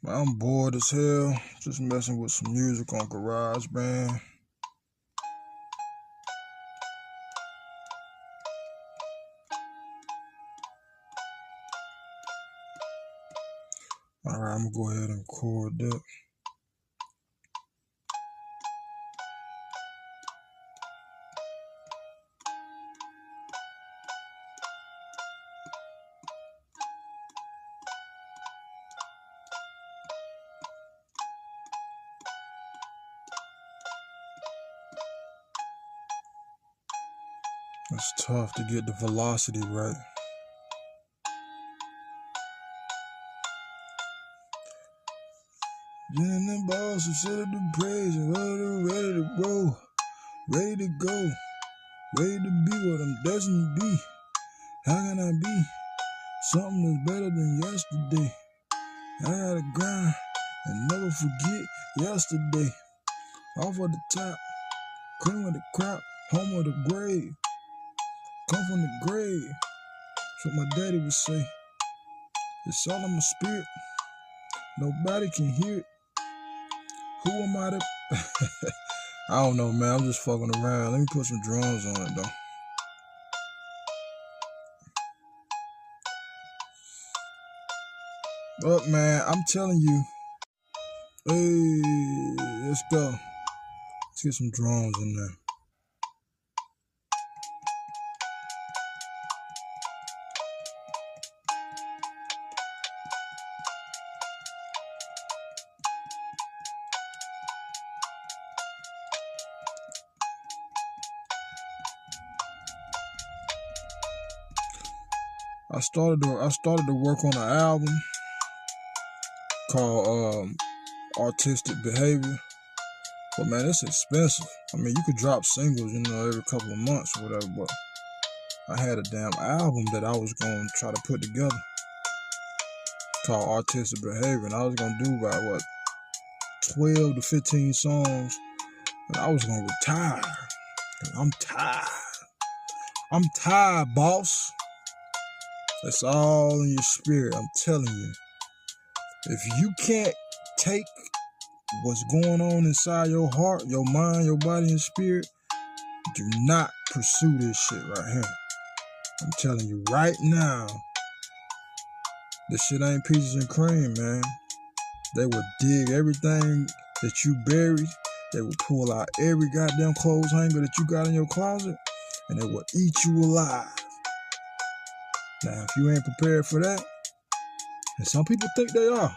I'm bored as hell, just messing with some music on GarageBand. Alright, I'm gonna go ahead and record that. It's tough to get the velocity right. Getting them balls to set up the praise and ready to roll, ready to go, ready to be what I'm destined to be. How can I be something that's better than yesterday? I gotta grind and never forget yesterday. Off of the top, cream of the crop, home of the grave. Come from the grave. That's what my daddy would say. It's all in my spirit. Nobody can hear it. Who am I to... I don't know, man. I'm just fucking around. Let me put some drums on it, though. Look, man, I'm telling you. Hey, let's go. Let's get some drums in there. I started to work on an album called Artistic Behavior. But man, it's expensive. I mean, you could drop singles, every couple of months or whatever, but I had a damn album that I was gonna try to put together called Artistic Behavior, and I was gonna do about 12 to 15 songs, and I was gonna retire. I'm tired. I'm tired, boss. It's all in your spirit, I'm telling you. If you can't take what's going on inside your heart, your mind, your body, and spirit, do not pursue this shit right here. I'm telling you right now, this shit ain't peaches and cream, man. They will dig everything that you buried. They will pull out every goddamn clothes hanger that you got in your closet, and they will eat you alive. Now, if you ain't prepared for that, and some people think they are,